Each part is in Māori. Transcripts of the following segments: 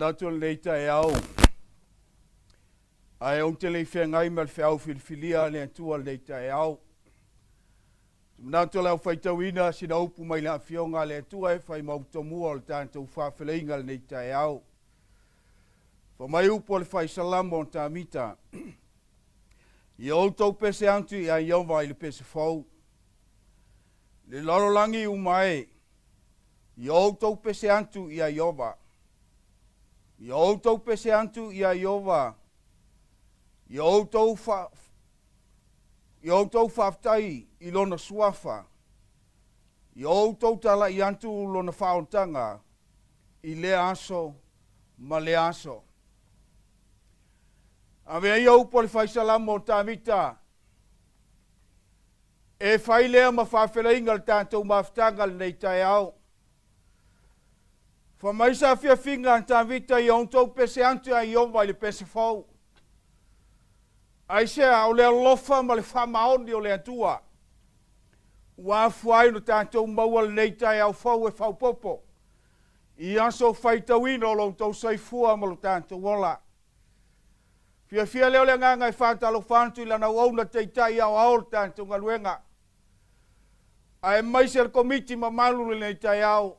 Manato le Taeao. Ai o te le whengai mal whiau whilwhilia le atua le Taeao. Manato le au whaitawina sina upu mai le afioga le atua e whai mautomua o le tātou whawheleinga le Taeao. Whamai upu o le whai salamo o tāmita. I outou pese antu i a iova i le pese fau. Le lorolangi umae. I outou pese antu i a iova. I outou pese antu i a iova. I outou whaftai i lona suafa. I outou tala i antu lona whaontanga. I le aso ma le aso. A mea ia upo le whaisalamo o tāmita. E whai lea ma whawheleinga le tātou mawhtanga le nei Taeao. Whamaisa fia whinga an tāmita i ontou pese antu a iomba i le pese fau. Aisea o le alofa ma le whamaoni o le atua. Ua fuai no tātou maua le nei Taeao fau e whaupopo. I aso whaitawina o lo tau saifua ma lo tātou ola. Fia leo le nganga e whātalo whantu i lana wauna teitai au aol tātou ngaluenga. Ai mai se komiti ma malulu nei Taeao.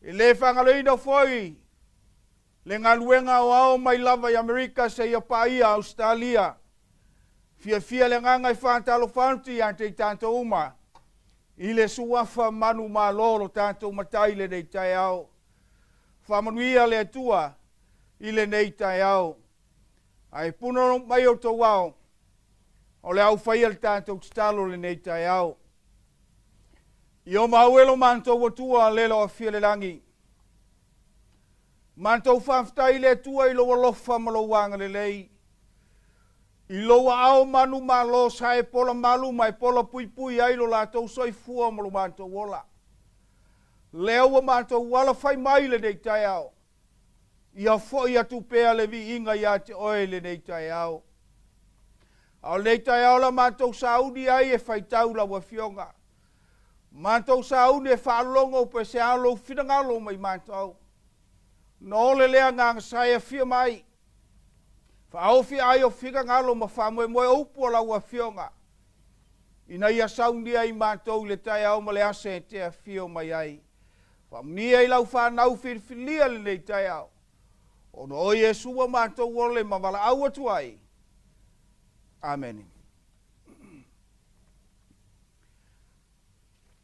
I le whangaloina foi. Le ngaluenga o ao mai lava i Amerika se ia paia Australia. Fia le nganga e whātalo whantu i ante i tātou uma. I le suafa manu malolo tātou matai le nei Taeao. Whamanuia le atua i le nei Taeao. Ai puno mai o tō wao. O le au whaia le tātou talo le nei Taeao. I o mauelo mantou watua lelo a fia le langi. Mantou whaftai le tua i loa lofa ma lo wanga le lei. I loa ao manu ma lo sae pola malu mai pola pui pui ai lo latou soifua ma lo mantou wola. Leo wa mantou wala whai mai le nei Taeao. Ia foi atu pea le vi inga ia te oe le nei Taeao. Au nei Taeao la mantou saudi ai e whaitau la wafionga. Mantou saudi e whaalongo pe se alo whingalo mai mantou. No le lea ngang saia fia mai. Whaofi ai o whingalo ma whamoe moe upo la wafionga. Ina ia saudi ai mantou le Taeao ma le ase te a fio mai ai. Whamnia i lau whanau whirwhilia le nei Taeao. O no o Yesua mātou wole ma wala au atu ai. Amen.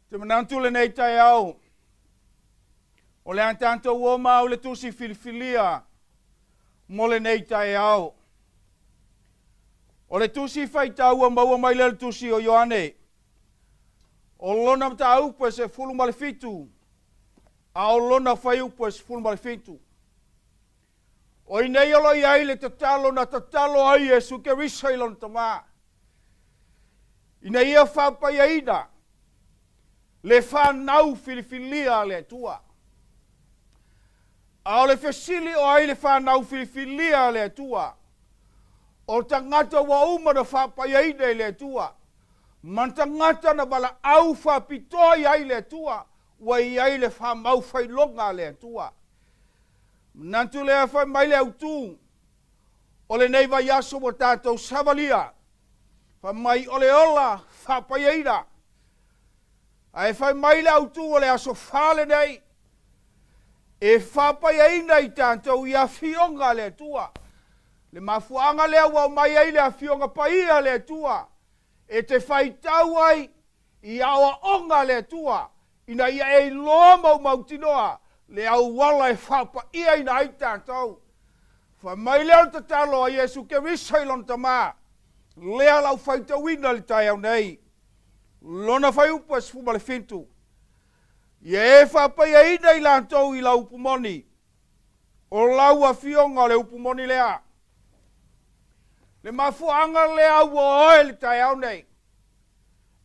Te manantu le nei Taeao. O le antanto uoma o le tusi filfilia. Mo le nei Taeao. O le tusi whaitaua maua mai le tusi o IOANE. O lona mta upo se fulu malefitu. A o lona whai upo se fulu malefitu. O i nei alo i ai le tatalo na tatalo ai e suke risa i lon tama. I nei ia faapaiaina. Le whanau filifilia le tua. A o le fesili o ai le whanau filifilia le tua. O tangata wa uma na faapaiaina le tua. Man tangata na bala au whapitoi ai le tua. Wa i ai le whamau whailonga le tua. Nantu lea whai mai le autu. O le nei vai aso mo tātou savalia. Whai mai o le ola whapaiaina. Ai whai mai le autu o le aso whale nei. E whapaiaina i tātou i afioga le tua. Le mafuanga lea wau mai ai le afioga paia le tua. E te whaitau ai i awa onga le tua. Ina ia e loa mau tinoa. Le au wala e whapa ia ina ai tātou. Wha mai leo te talo a Yesu ke risailon tama. Lea lau whaitawina le Taeao nei. Lona whai upa e sfuma le fintu. Ia e whapa ia ina i lantou i la upumoni. O lau a fionga le upumoni lea. Le mafuanga lea ua oe le Taeao nei.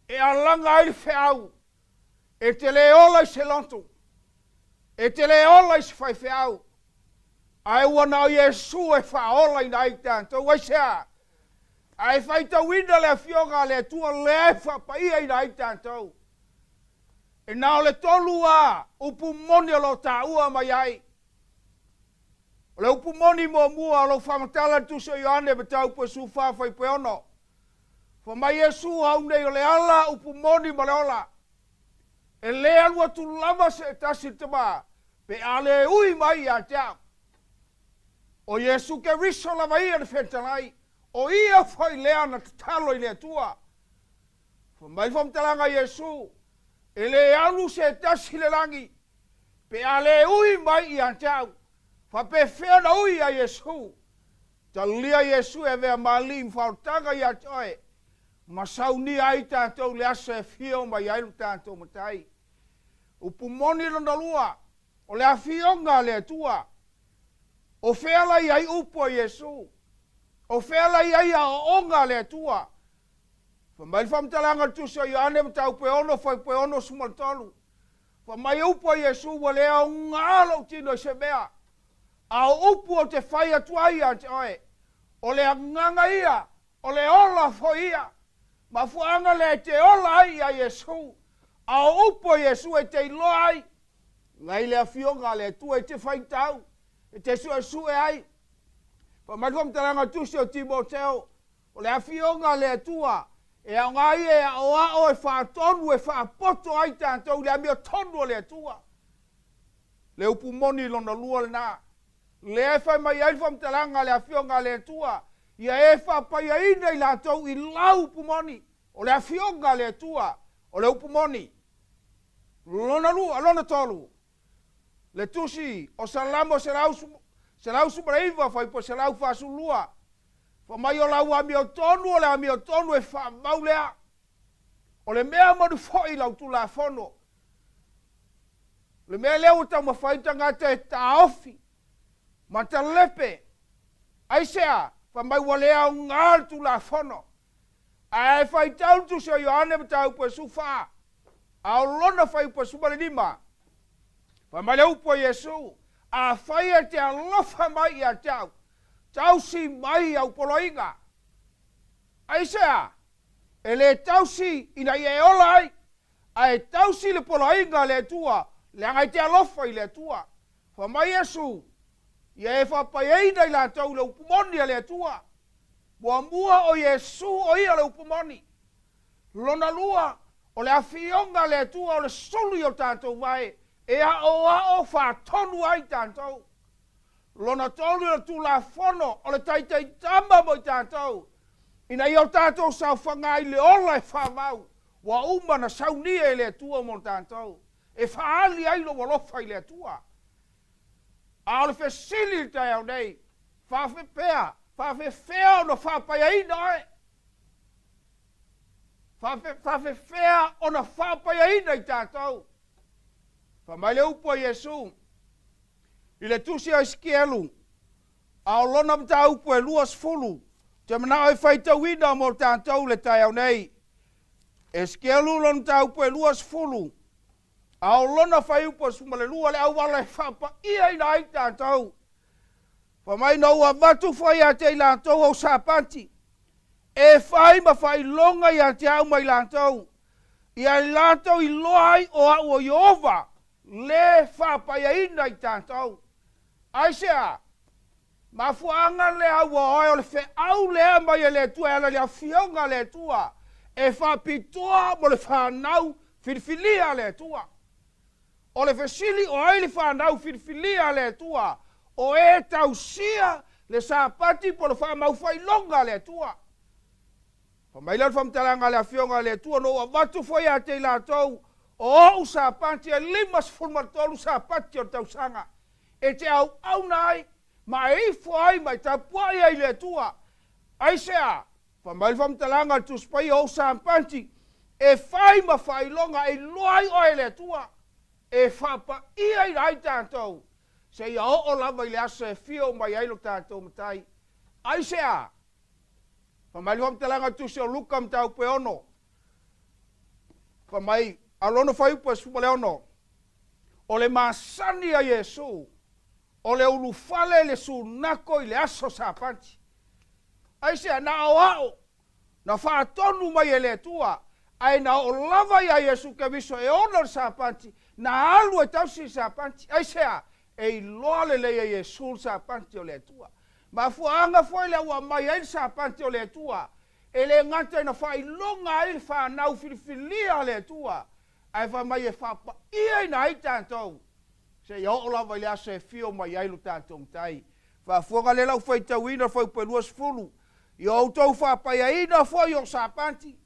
E alanga ai le whiau. E te le ola i se lontu. E te le ola i se whai whiau. Ai wana o Yesu e wha ola i nai tātou. Wai sea. Ai whaitawina le afioga le tua le wha paia i nai tātou. E nao le tolu a upumoni o lo tā ua mai ai. O le upumoni mua o lo whamatala tuso IOANE me tau po su whawhai pe ono. Fa mai Yesu hau nei o le ala upumoni ma le ola. E le alua tu lava se tasi tama pe ale ui mai a tea. O Yesu ke riso lava ia le whentalai. O ia whai lea na tatalo i le tua. Fa mai whamtalanga Yesu. E le alu se tasi le langi. Pe ale ui mai i a tea. Fa pe whea na ui a Yesu. Ta lia Yesu e vea malim whautanga i a toe. Ma sauni ai tātou le asa e whio mai ailu tātou matai. Upumoni lona lua. O le afioga le atua. O wheala i ai upo a Yesu. O wheala i ai a onga le atua. Whamai whamtalanga tuso IOANE ma tau pe ono whai pe ono sumaltolu. Whamai upo a Yesu wa lea o ngalo tino i se mea. A upo o te whai atua ia te oe. O le nganga ia. O le ola fo ia. Ma fuanga le te ola ai a Yesu. A upo Yesu e te iloa ai. Ngai le afioga le tua e te whaitau. E te sue ai. Pa maruam taranga tusi o Timoteo. O le afioga le tua. E a ngai e a oa o e whaatonu e whaapoto ai tātou le amio tonu o le tua. Le upumoni lona lua le nā. Le e whai mai aifam taranga le afioga le tua. Ia e faapaiaina i latou I lau upumoni. O le afioga le tua. O le upumoni. Lona lua, lona tolu. Le tusi o salamo se lau sumareiva fai po se lau whasulua. Fa mai o lau amio tonu o le amio tonu e whaamau lea. O le mea manu foi lau tu la fono. Le mea leo tau mawhaita ngata e taofi. Ma ta lepe. Aisea. Fa mai walea ngal tu la fono. Ai fai tau tu se IOANE me tau po su fa. A lona fai po su lima. Fa mai leu po Yesu. A fai e te alofa mai a tau. Tau si mai au poloinga. Aisea. E le tau si ina i e ola ai. Ai tau si le poloinga le tua. Le angai te alofa I le tua. Fa mai Yesu. Ia e faapaiaina I latou le upumoni a le atua. Mua o Yesu o ia le upumoni. Lona lua o le afioga le atua o le soli o tātou vai. E a o whaatonu ai tātou. Lona tolu le tulafono o le taitai tama mo I tātou. Ina I o tātou sau whangai le ola e whamau. Wa umana saunia I le atua mo tātou. E whaali ai lo walofa I le atua. A le fesili Taeao nei, whawhewhea o na faapaiaina ai. Whawhewhea o na faapaiaina I tātou. Whamaile upo a Yesu. I le tusi a iskielu. A o lona mta upo e luas fulu. Te mana oi whaitauina mo tātou le Taeao nei. Iskielu lona mta upo e luas fulu. A o lona whai upo sumale lua le au wala e whapa ia ina ai tātou. Wha mai na ua matu whai a te ilantou au Sapati. E whai ma whai longa I a te au mai ilantou. Ia ilantou I loai o au o Iova. Le faapaiaina I tātou. Aisea. Ma fuanga le au o oi o le whe au lea mai e le tua. Ala le afioga le tua. E whapitoa mo le whanau whirwhilia le tua. O le fesili o ai le whanau whirwhilia le tua. O e tausia le Sapati po le whamau whailonga le tua. Whamailan whamtalanga le afioga le tua no a watu whai a te latou. O Sapati e limas fulmatolu Sapati o tausanga. E te au nai, ma e whai mai tapuai ai le tua. Aisea, whamail whamtalanga tu spai o Sapati. E whai ma whailonga e loai o le tua. E whapa ia I rai tātou. Se ia o lava I le asa e whio mai ailo tātou matai. Aisea. Whamai whamtalanga tu se o luka mtau pe ono. Whamai alono whaiupa e supa le ono. O le masani a Yesu. O le ulufale le sunako I le aso Sapati. Aisea na ao. Na whaatonu mai e le tua. Ai na o lava ia Yesu ke viso e ono Sapati. Na alu e tausi Sapati. Aisea, e loa le leia Iesu sapati o le atua. Ma fuanga foi le ua mai ai sapati o le atua. E le ngata ina whai longa ai whanau filifilia le atua. Ai wha mai e faapaiaina ai tātou. Se ia o lawa le asa e fio mai ai lo tātou tai. Wha fuanga le lau whai tauina whai pelua sfulu. I o tau faapaiaina foi o sapati.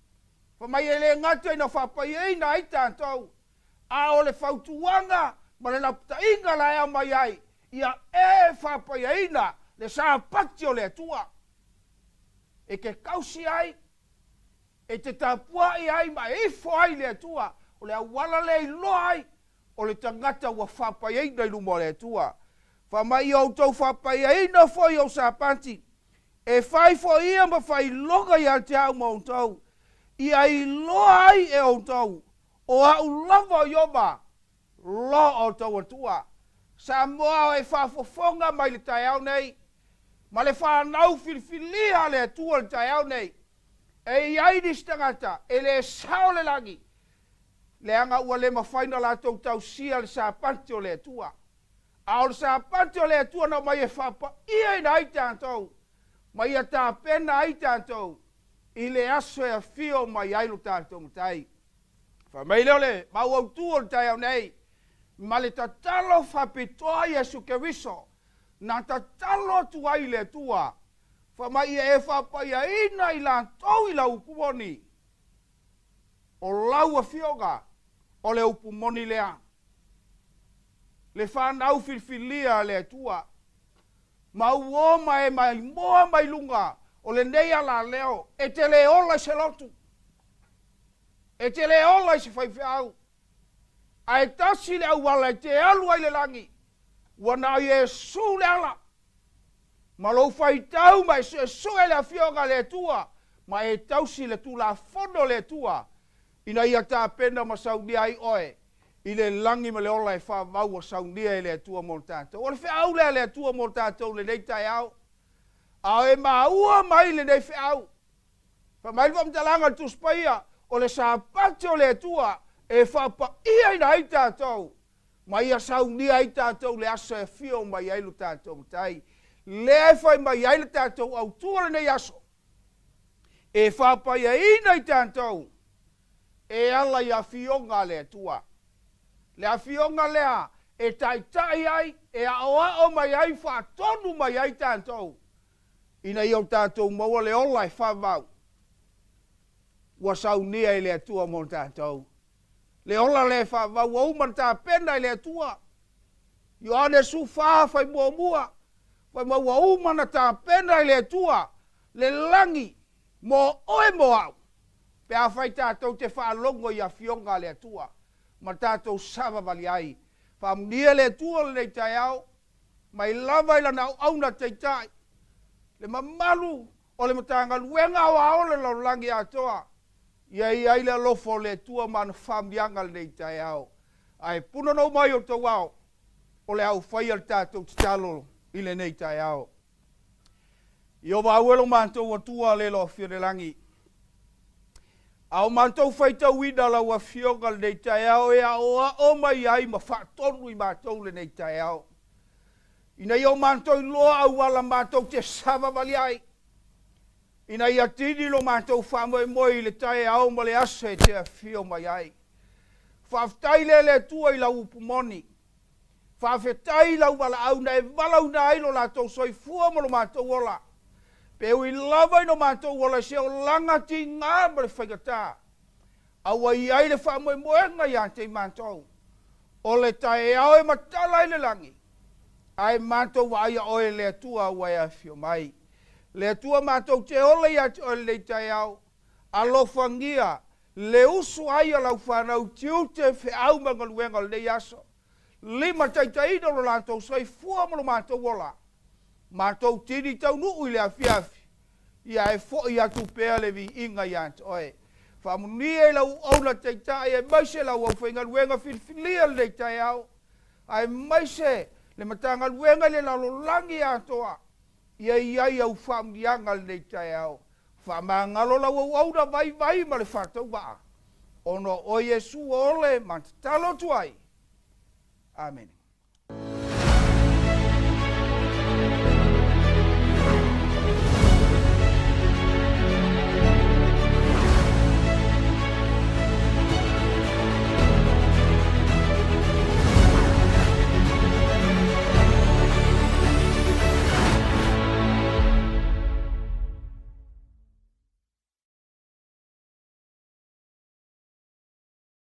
Wha mai e le ngata ina faapaiaina ai tātou. A o le whautuanga. Ma le lapta inga la ea mai ai. Ia e faapaiaina le sapati o le atua. E ke kausi ai. E te tapua ai ma e fo ai le atua. O le awala le ilo ai. O le tangata wa faapaiaina i lumo le atua. Fa mai o tau faapaiaina fo i o sapati. E fai fo ia ma fai loga i al te au ma o tau. Ia ilo ai e o tau. O au lava i oma. Lo o tau atua. Sa moa e whafofonga mai le Taeao nei. Ma le whanau filifilia le atua le Taeao nei. E iai ni stangata. E le sao le langi. Le anga ua le mawhaina la tau sia le sapati o le atua. A o le sapati o le atua na mai e whapa ia ina ai tātou. Mai a tā pena ai tātou. I le aso e a fio mai ailu tātou mtai. Wha mai leo le, mau au tu o le Taeao nei. Ma le tatalo whapitoa Iesu Keriso, na tatalo tu ai le tua, wha mai e faapaiaina i latou i la upumoni, o lau afioga, o le upumoni lea. Le whanau filifilia le tua, ma uoma e mai moa mai lunga, o le neia la leo, e te le ola se lotu, e te le ola se whaifeau. Ai tasi le au wala te alu ai le langi. Wana Iesu le ala. Ma lo fai tau mai se soe le afioga le tua. Ma e tausi le tu la fono le tua. Ina ia ta pena ma saunia ai oe. I le langi ma le ola e wha mau a saunia i le tua mo tātou. O le wha au le tua mo tātou le nei Taeao. A e ma ua mai le nei wha au. Wha mai wam talanga tu spaia. O le sapati o le tua. E faapaiaina ai tātou. Ma ia saunia ai tātou le aso e fio mai ailu tātou tai. Le e whai mai ailu tātou au tua le nei aso. E faapaiaina ai tātou. E ala i afioga le tua. Le afioga lea e taitai ai, e ao mai ai whaatonu mai ai tātou. Ina i au tātou maua le ola e whavau. Wa saunia i le tua mo tātou. Le ola le whavau au man tā pena i le tua. IOANE su wha whai mua mua. Whai maua au mana tā pena i le tua. Le langi mo oe mo au. Pe a whai tātou te whaalongo i a fionga le tua. Ma tātou sawa wali ai. Whamnia le tua le Taeao. Mai lava i lana au na teitai. Le mamalu o le matanga luenga o aole lau langi atoa. Ia ai le lofo le tua man whambianga le Taeao. Ai puna no mai o tau au. O le au whai al tātou titalo i le nei Taeao. I o mauelo mātou o tua le lo whire langi. Au mātou whai tau ina lau a fionga le nei Taeao e a oa o mai ai ma whaatonu i mātou le nei Taeao. Ina i o mātou loa au ala mātou te sawa wali ai. Ina i atini lo mātou whamoe moi le Taeao ma le ase te a fio mai ai. Whaftai le tua i lau upumoni. Whawhetai lau wala au na e walau na ai lo lātou soi fua mo lo mātou ola. Peu i lava i no mātou ola se o langati ngā ma le whaigata. Awa i ai le whamoe moenga i ante i mātou. O le Taeao e matala i le langi. Ai mātou wa aia oe le tua wa e fio mai. Le tua mātou te ole i ate oe le Taeao. Alofangia. Le usu aia lau whanau tiu te whe au mangaluenga le aso. Lima taitaina lo lātou sai fua mo lo mātou ola. Mātou tini tau nuu i le afiafi. Ia e fo i atu pēa le vi inga i ante oe. Whamunia i lau auna taitai e maise lau au whaingaluenga whilwhilia le Taeao. Ai maise le matangaluenga le lau langi atoa. Ia iai au whamunianga le Taeao. Whamangalo lau au auna vai ma le whatau waa. Ono o Yesu ole mantatalo tuai. Amen.